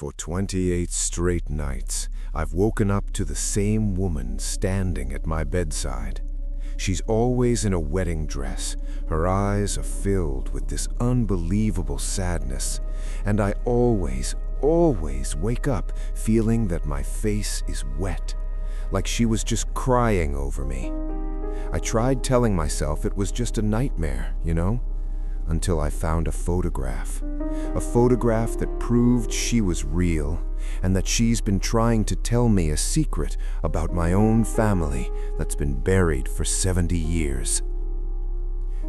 For 28 straight nights, I've woken up to the same woman standing at my bedside. She's always in a wedding dress. Her eyes are filled with this unbelievable sadness, and I always wake up feeling that my face is wet, like she was just crying over me. I tried telling myself it was just a nightmare, until I found a photograph that proved she was real, and that she's been trying to tell me a secret about my own family that's been buried for 70 years.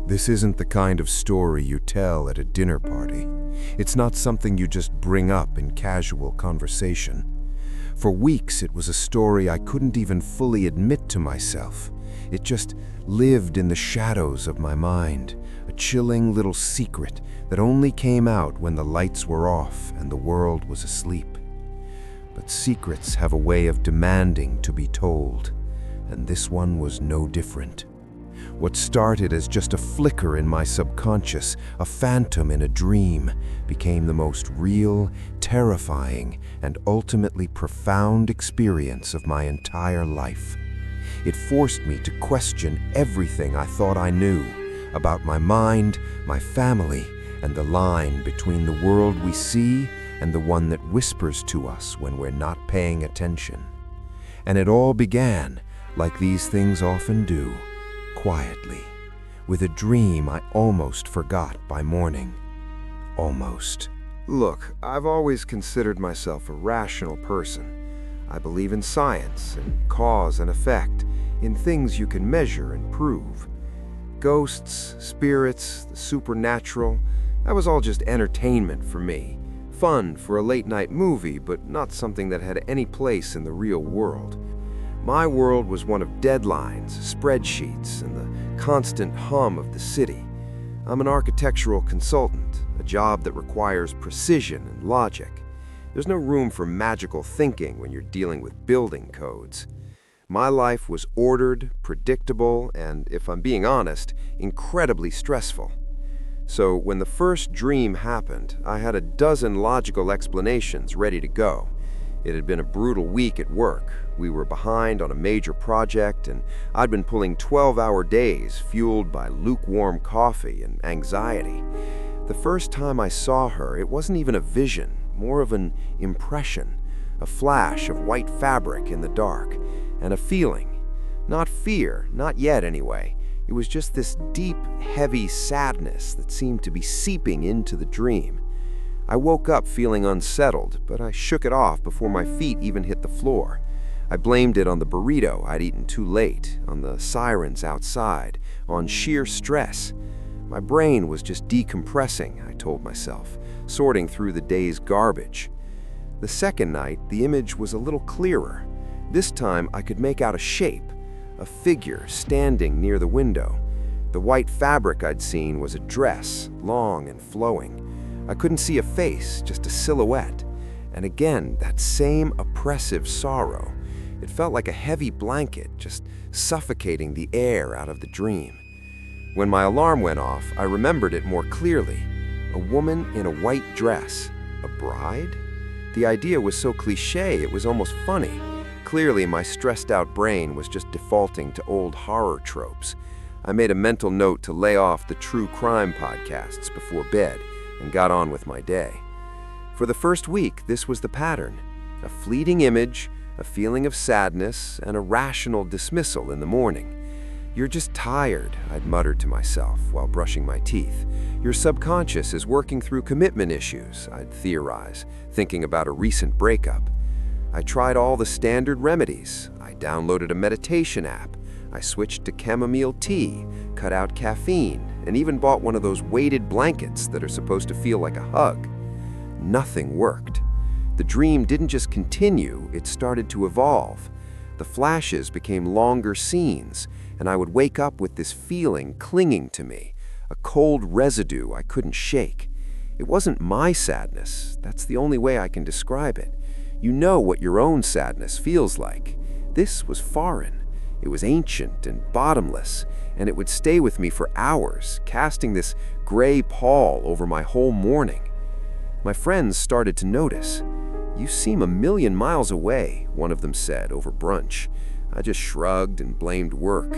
This isn't the kind of story you tell at a dinner party. It's not something you just bring up in casual conversation. For weeks, it was a story I couldn't even fully admit to myself. It just lived in the shadows of my mind, a chilling little secret that only came out when the lights were off and the world was asleep. But secrets have a way of demanding to be told, and this one was no different. What started as just a flicker in my subconscious, a phantom in a dream, became the most real, terrifying, and ultimately profound experience of my entire life. It forced me to question everything I thought I knew about my mind, my family, and the line between the world we see and the one that whispers to us when we're not paying attention. And it all began, like these things often do, quietly, with a dream I almost forgot by morning. Almost. Look, I've always considered myself a rational person. I believe in science and cause and effect, in things you can measure and prove. Ghosts, spirits, the supernatural, that was all just entertainment for me. Fun for a late-night movie, but not something that had any place in the real world. My world was one of deadlines, spreadsheets, and the constant hum of the city. I'm an architectural consultant, a job that requires precision and logic. There's no room for magical thinking when you're dealing with building codes. My life was ordered, predictable, and, if I'm being honest, incredibly stressful. So when the first dream happened, I had a dozen logical explanations ready to go. It had been a brutal week at work. We were behind on a major project, and I'd been pulling 12-hour days fueled by lukewarm coffee and anxiety. The first time I saw her, it wasn't even a vision, more of an impression, a flash of white fabric in the dark, and a feeling. Not fear, not yet anyway. It was just this deep, heavy sadness that seemed to be seeping into the dream. I woke up feeling unsettled, but I shook it off before my feet even hit the floor. I blamed it on the burrito I'd eaten too late, on the sirens outside, on sheer stress. My brain was just decompressing, I told myself, sorting through the day's garbage. The second night, the image was a little clearer. This time, I could make out a shape, a figure standing near the window. The white fabric I'd seen was a dress, long and flowing. I couldn't see a face, just a silhouette. And again, that same oppressive sorrow. It felt like a heavy blanket, just suffocating the air out of the dream. When my alarm went off, I remembered it more clearly. A woman in a white dress. A bride? The idea was so cliché, it was almost funny. Clearly, my stressed-out brain was just defaulting to old horror tropes. I made a mental note to lay off the true crime podcasts before bed and got on with my day. For the first week, this was the pattern. A fleeting image, a feeling of sadness, and a rational dismissal in the morning. "You're just tired," I'd muttered to myself while brushing my teeth. "Your subconscious is working through commitment issues," I'd theorize, thinking about a recent breakup. I tried all the standard remedies. I downloaded a meditation app. I switched to chamomile tea, cut out caffeine, and even bought one of those weighted blankets that are supposed to feel like a hug. Nothing worked. The dream didn't just continue, it started to evolve. The flashes became longer scenes, and I would wake up with this feeling clinging to me, a cold residue I couldn't shake. It wasn't my sadness. That's the only way I can describe it. You know what your own sadness feels like. This was foreign. It was ancient and bottomless, and it would stay with me for hours, casting this gray pall over my whole morning. My friends started to notice. "You seem a million miles away," one of them said over brunch. I just shrugged and blamed work.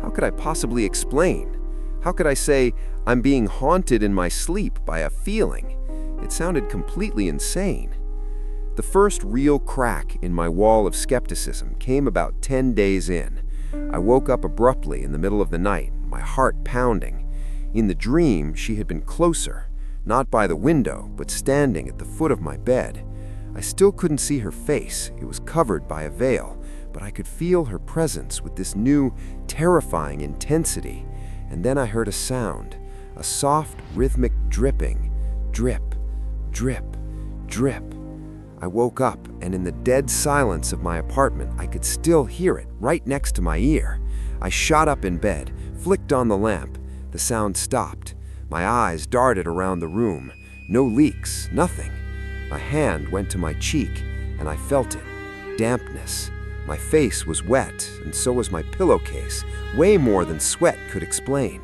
How could I possibly explain? How could I say, "I'm being haunted in my sleep by a feeling"? It sounded completely insane. The first real crack in my wall of skepticism came about 10 days in. I woke up abruptly in the middle of the night, my heart pounding. In the dream, she had been closer, not by the window, but standing at the foot of my bed. I still couldn't see her face, it was covered by a veil, but I could feel her presence with this new, terrifying intensity. And then I heard a sound, a soft, rhythmic dripping. Drip, drip, drip. I woke up, and in the dead silence of my apartment, I could still hear it right next to my ear. I shot up in bed, flicked on the lamp. The sound stopped. My eyes darted around the room. No leaks, nothing. My hand went to my cheek, and I felt it. Dampness. My face was wet, and so was my pillowcase, way more than sweat could explain.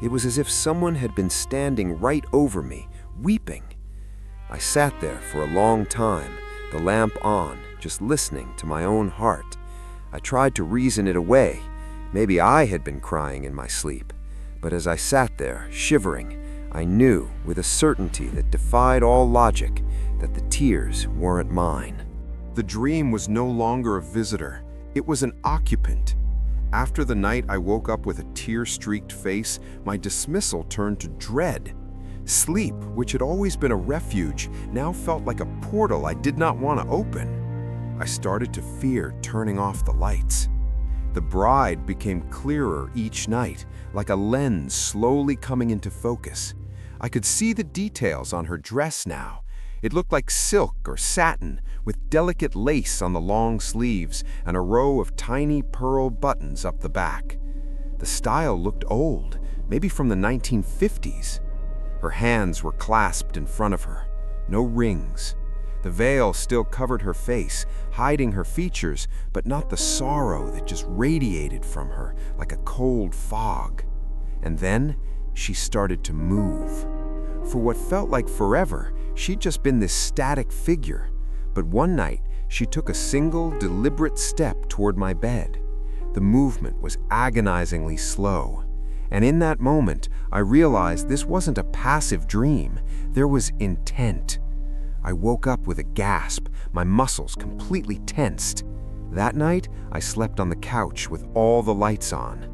It was as if someone had been standing right over me, weeping. I sat there for a long time, the lamp on, just listening to my own heart. I tried to reason it away. Maybe I had been crying in my sleep. But as I sat there, shivering, I knew with a certainty that defied all logic that the tears weren't mine. The dream was no longer a visitor. It was an occupant. After the night I woke up with a tear-streaked face, my dismissal turned to dread. Sleep, which had always been a refuge, now felt like a portal I did not want to open. I started to fear turning off the lights. The bride became clearer each night, like a lens slowly coming into focus. I could see the details on her dress now. It looked like silk or satin, with delicate lace on the long sleeves and a row of tiny pearl buttons up the back. The style looked old, maybe from the 1950s. Her hands were clasped in front of her, no rings. The veil still covered her face, hiding her features, but not the sorrow that just radiated from her like a cold fog. And then she started to move. For what felt like forever, she'd just been this static figure. But one night, she took a single, deliberate step toward my bed. The movement was agonizingly slow. And in that moment, I realized this wasn't a passive dream. There was intent. I woke up with a gasp, my muscles completely tensed. That night, I slept on the couch with all the lights on.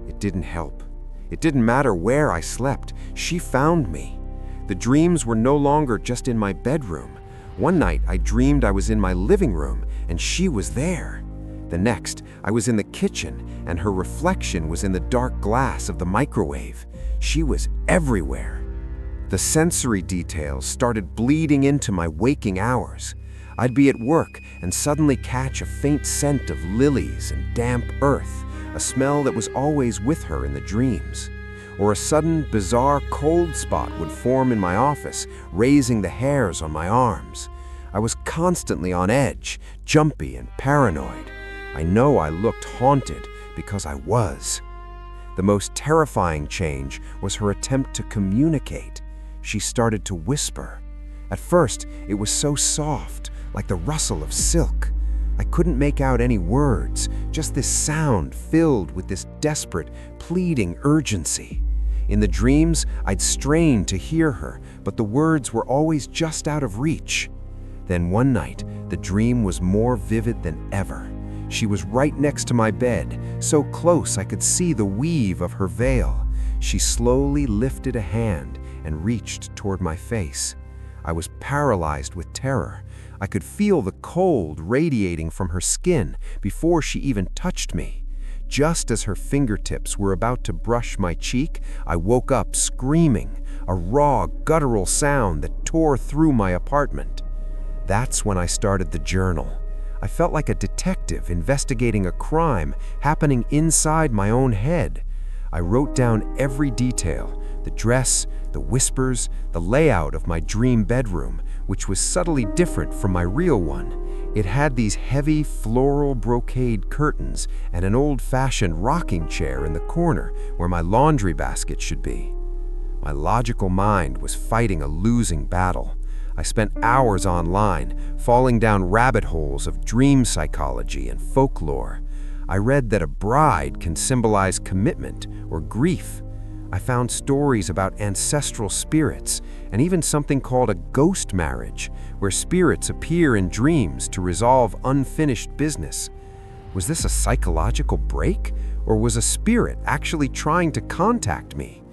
It didn't help. It didn't matter where I slept. She found me. The dreams were no longer just in my bedroom. One night, I dreamed I was in my living room, and she was there. The next, I was in the kitchen, and her reflection was in the dark glass of the microwave. She was everywhere. The sensory details started bleeding into my waking hours. I'd be at work and suddenly catch a faint scent of lilies and damp earth, a smell that was always with her in the dreams. Or a sudden, bizarre cold spot would form in my office, raising the hairs on my arms. I was constantly on edge, jumpy and paranoid. I know I looked haunted because I was. The most terrifying change was her attempt to communicate. She started to whisper. At first, it was so soft, like the rustle of silk. I couldn't make out any words, just this sound filled with this desperate, pleading urgency. In the dreams, I'd strain to hear her, but the words were always just out of reach. Then one night, the dream was more vivid than ever. She was right next to my bed, so close I could see the weave of her veil. She slowly lifted a hand and reached toward my face. I was paralyzed with terror. I could feel the cold radiating from her skin before she even touched me. Just as her fingertips were about to brush my cheek, I woke up screaming, a raw, guttural sound that tore through my apartment. That's when I started the journal. I felt like a detective investigating a crime happening inside my own head. I wrote down every detail, the dress, the whispers, the layout of my dream bedroom, which was subtly different from my real one. It had these heavy floral brocade curtains and an old-fashioned rocking chair in the corner where my laundry basket should be. My logical mind was fighting a losing battle. I spent hours online, falling down rabbit holes of dream psychology and folklore. I read that a bride can symbolize commitment or grief. I found stories about ancestral spirits and even something called a ghost marriage, where spirits appear in dreams to resolve unfinished business. Was this a psychological break, or was a spirit actually trying to contact me?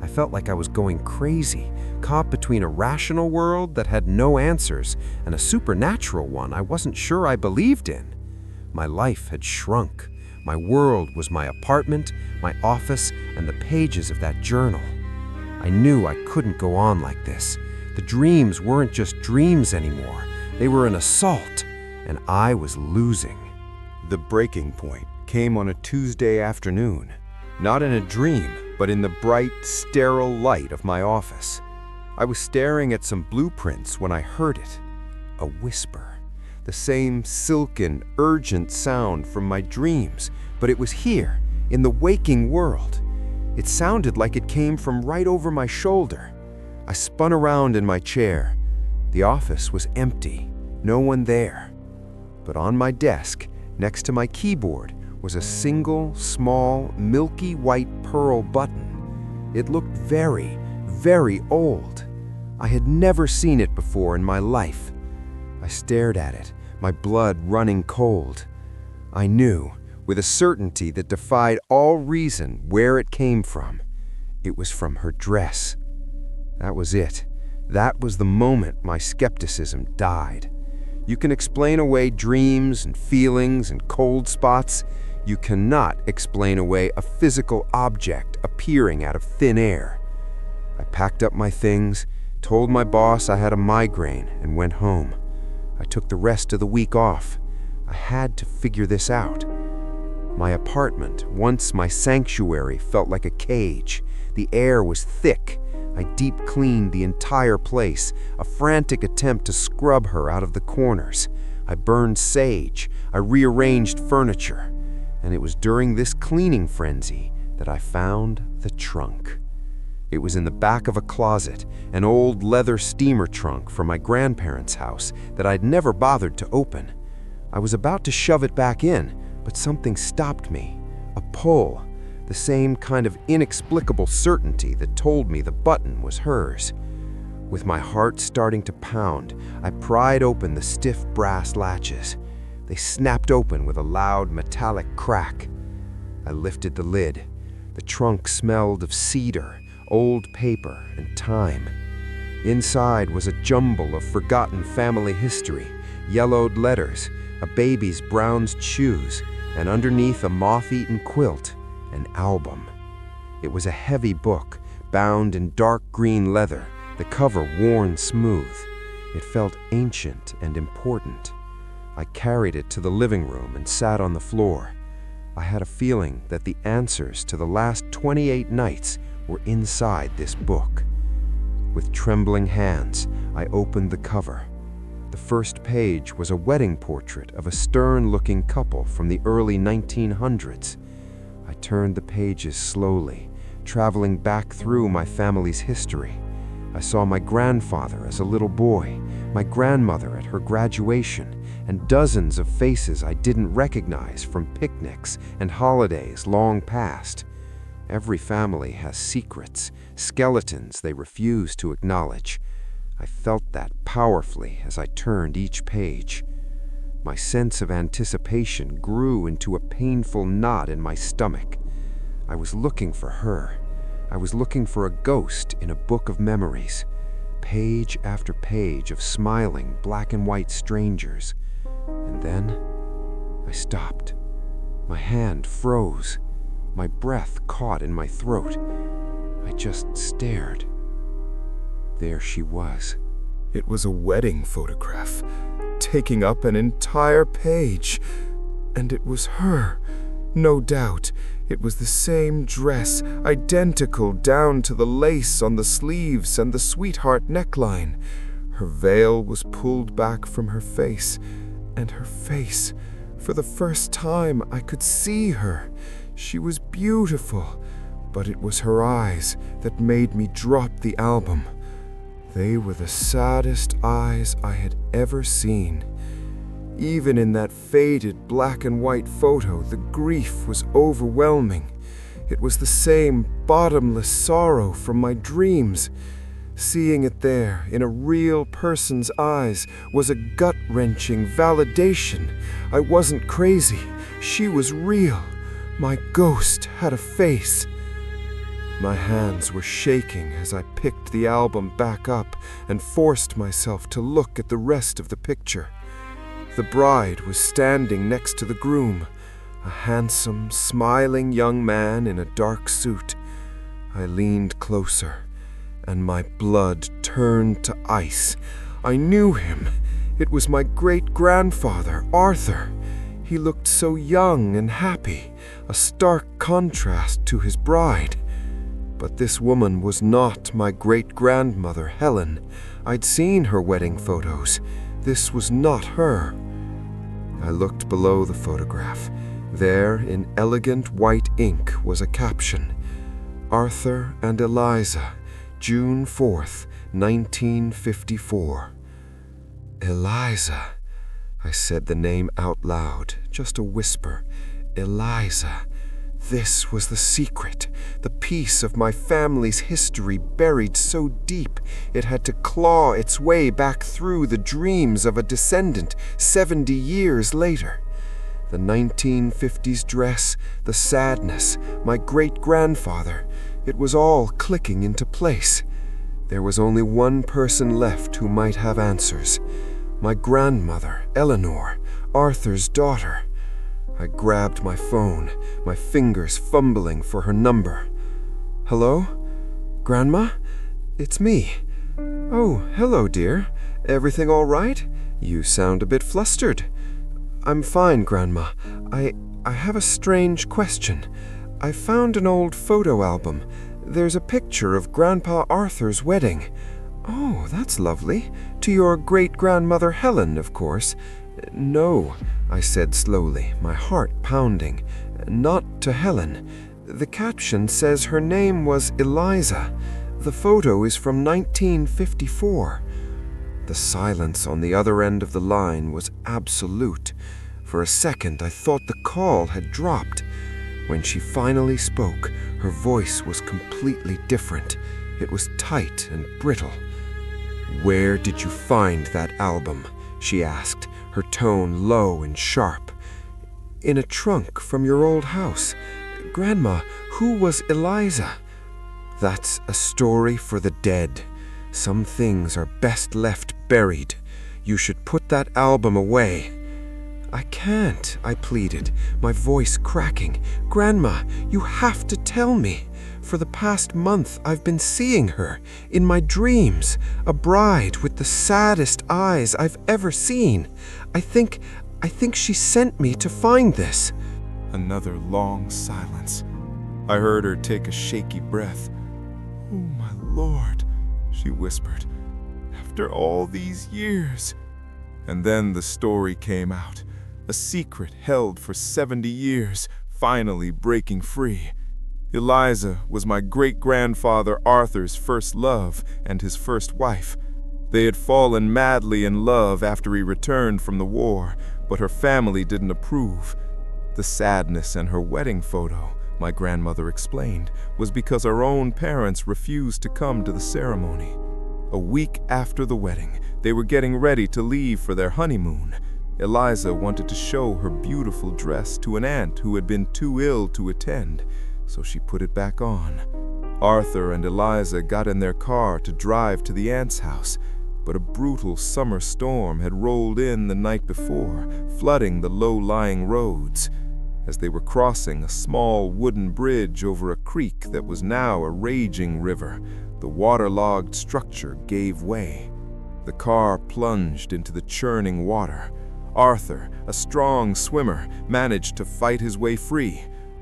I felt like I was going crazy, caught between a rational world that had no answers and a supernatural one I wasn't sure I believed in. My life had shrunk. My world was my apartment, my office, and the pages of that journal. I knew I couldn't go on like this. The dreams weren't just dreams anymore. They were an assault, and I was losing. The breaking point came on a Tuesday afternoon, not in a dream, but in the bright, sterile light of my office. I was staring at some blueprints when I heard it. A whisper. The same silken, urgent sound from my dreams, but it was here, in the waking world. It sounded like it came from right over my shoulder. I spun around in my chair. The office was empty, no one there. But on my desk, next to my keyboard, was a single, small, milky white pearl button. It looked very, very old. I had never seen it before in my life. I stared at it, my blood running cold. I knew, with a certainty that defied all reason, where it came from. It was from her dress. That was it. That was the moment my skepticism died. You can explain away dreams and feelings and cold spots. You cannot explain away a physical object appearing out of thin air. I packed up my things, told my boss I had a migraine, and went home. I took the rest of the week off. I had to figure this out. My apartment, once my sanctuary, felt like a cage. The air was thick. I deep cleaned the entire place, a frantic attempt to scrub her out of the corners. I burned sage. I rearranged furniture. And it was during this cleaning frenzy that I found the trunk. It was in the back of a closet, an old leather steamer trunk from my grandparents' house that I'd never bothered to open. I was about to shove it back in, but something stopped me. A pull, the same kind of inexplicable certainty that told me the button was hers. With my heart starting to pound, I pried open the stiff brass latches. They snapped open with a loud metallic crack. I lifted the lid. The trunk smelled of cedar, old paper, and time. Inside was a jumble of forgotten family history, yellowed letters, a baby's bronzed shoes, and underneath a moth-eaten quilt, an album. It was a heavy book, bound in dark green leather, the cover worn smooth. It felt ancient and important. I carried it to the living room and sat on the floor. I had a feeling that the answers to the last 28 nights were inside this book. With trembling hands, I opened the cover. The first page was a wedding portrait of a stern-looking couple from the early 1900s. I turned the pages slowly, traveling back through my family's history. I saw my grandfather as a little boy, my grandmother at her graduation, and dozens of faces I didn't recognize from picnics and holidays long past. Every family has secrets, skeletons they refuse to acknowledge. I felt that powerfully as I turned each page. My sense of anticipation grew into a painful knot in my stomach. I was looking for her. I was looking for a ghost in a book of memories. Page after page of smiling black and white strangers. And then I stopped. My hand froze. My breath caught in my throat. I just stared. There she was. It was a wedding photograph, taking up an entire page. And it was her. No doubt, it was the same dress, identical down to the lace on the sleeves and the sweetheart neckline. Her veil was pulled back from her face, and her face, for the first time I could see her. She was beautiful, but it was her eyes that made me drop the album. They were the saddest eyes I had ever seen. Even in that faded black and white photo, the grief was overwhelming. It was the same bottomless sorrow from my dreams. Seeing it there, in a real person's eyes, was a gut-wrenching validation. I wasn't crazy. She was real. My ghost had a face. My hands were shaking as I picked the album back up and forced myself to look at the rest of the picture. The bride was standing next to the groom, a handsome, smiling young man in a dark suit. I leaned closer, and my blood turned to ice. I knew him. It was my great-grandfather, Arthur. He looked so young and happy, a stark contrast to his bride. But this woman was not my great-grandmother, Helen. I'd seen her wedding photos. This was not her. I looked below the photograph. There, in elegant white ink, was a caption: Arthur and Eliza, June 4th, 1954. Eliza. I said the name out loud, just a whisper. Eliza. This was the secret, the piece of my family's history buried so deep it had to claw its way back through the dreams of a descendant 70 years later. The 1950s dress, the sadness, my great-grandfather, it was all clicking into place. There was only one person left who might have answers. My grandmother, Eleanor, Arthur's daughter. I grabbed my phone, my fingers fumbling for her number. Hello? Grandma? It's me. Oh, hello, dear. Everything all right? You sound a bit flustered. I'm fine, Grandma. I have a strange question. I found an old photo album. There's a picture of Grandpa Arthur's wedding. Oh, that's lovely. To your great-grandmother Helen, of course. No, I said slowly, my heart pounding. Not to Helen. The caption says her name was Eliza. The photo is from 1954. The silence on the other end of the line was absolute. For a second, I thought the call had dropped. When she finally spoke, her voice was completely different. It was tight and brittle. "Where did you find that album?" she asked, her tone low and sharp. "In a trunk from your old house. Grandma, who was Eliza?" "That's a story for the dead. Some things are best left buried. You should put that album away." "I can't," I pleaded, my voice cracking. "Grandma, you have to tell me. For the past month, I've been seeing her, in my dreams, a bride with the saddest eyes I've ever seen. I think she sent me to find this." Another long silence. I heard her take a shaky breath. "Oh, my Lord," she whispered, "after all these years." And then the story came out, a secret held for 70 years, finally breaking free. Eliza was my great-grandfather Arthur's first love and his first wife. They had fallen madly in love after he returned from the war, but her family didn't approve. The sadness in her wedding photo, my grandmother explained, was because her own parents refused to come to the ceremony. A week after the wedding, they were getting ready to leave for their honeymoon. Eliza wanted to show her beautiful dress to an aunt who had been too ill to attend, so she put it back on. Arthur and Eliza got in their car to drive to the aunt's house, but a brutal summer storm had rolled in the night before, flooding the low-lying roads. As they were crossing a small wooden bridge over a creek that was now a raging river, the waterlogged structure gave way. The car plunged into the churning water. Arthur, a strong swimmer, managed to fight his way free,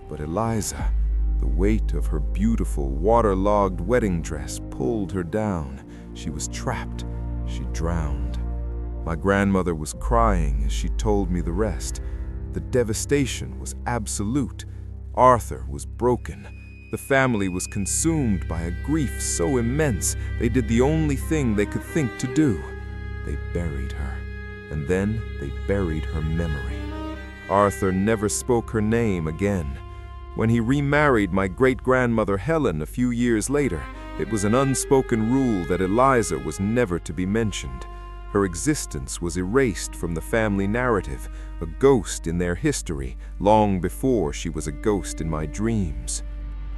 but Eliza, the weight of her beautiful waterlogged wedding dress pulled her down. She was trapped. She drowned. My grandmother was crying as she told me the rest. The devastation was absolute. Arthur was broken. The family was consumed by a grief so immense they did the only thing they could think to do. They buried her, and then they buried her memory. Arthur never spoke her name again. When he remarried my great-grandmother Helen a few years later, it was an unspoken rule that Eliza was never to be mentioned. Her existence was erased from the family narrative, a ghost in their history, long before she was a ghost in my dreams.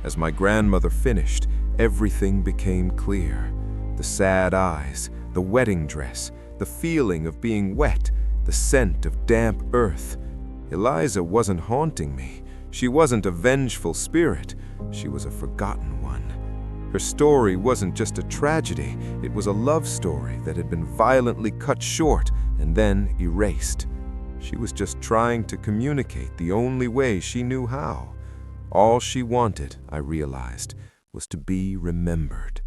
As my grandmother finished, everything became clear. The sad eyes, the wedding dress, the feeling of being wet, the scent of damp earth. Eliza wasn't haunting me. She wasn't a vengeful spirit. She was a forgotten one. Her story wasn't just a tragedy, it was a love story that had been violently cut short and then erased. She was just trying to communicate the only way she knew how. All she wanted, I realized, was to be remembered.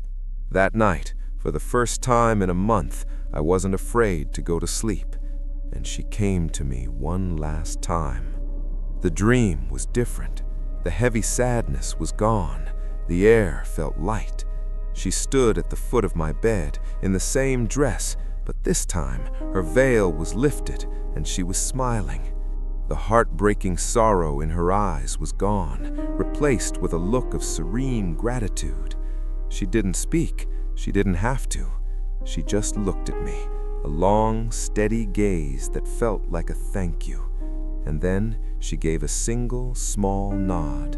That night, for the first time in a month, I wasn't afraid to go to sleep, and she came to me one last time. The dream was different. The heavy sadness was gone. The air felt light. She stood at the foot of my bed in the same dress, but this time her veil was lifted and she was smiling. The heartbreaking sorrow in her eyes was gone, replaced with a look of serene gratitude. She didn't speak. She didn't have to. She just looked at me, a long, steady gaze that felt like a thank you. And then she gave a single, small nod.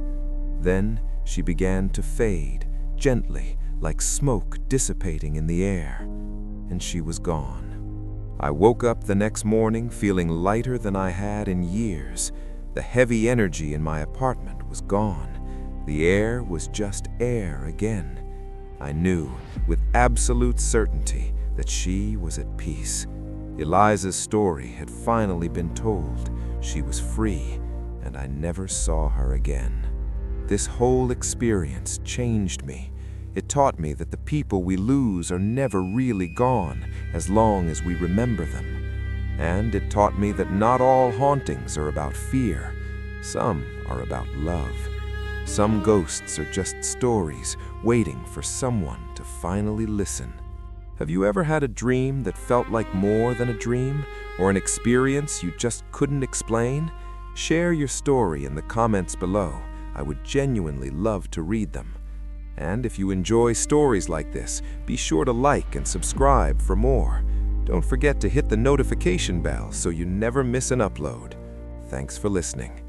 Then she began to fade, gently, like smoke dissipating in the air, and she was gone. I woke up the next morning feeling lighter than I had in years. The heavy energy in my apartment was gone. The air was just air again. I knew, with absolute certainty, that she was at peace. Eliza's story had finally been told. She was free, and I never saw her again. This whole experience changed me. It taught me that the people we lose are never really gone as long as we remember them. And it taught me that not all hauntings are about fear. Some are about love. Some ghosts are just stories waiting for someone to finally listen. Have you ever had a dream that felt like more than a dream, or an experience you just couldn't explain? Share your story in the comments below. I would genuinely love to read them. And if you enjoy stories like this, be sure to like and subscribe for more. Don't forget to hit the notification bell so you never miss an upload. Thanks for listening.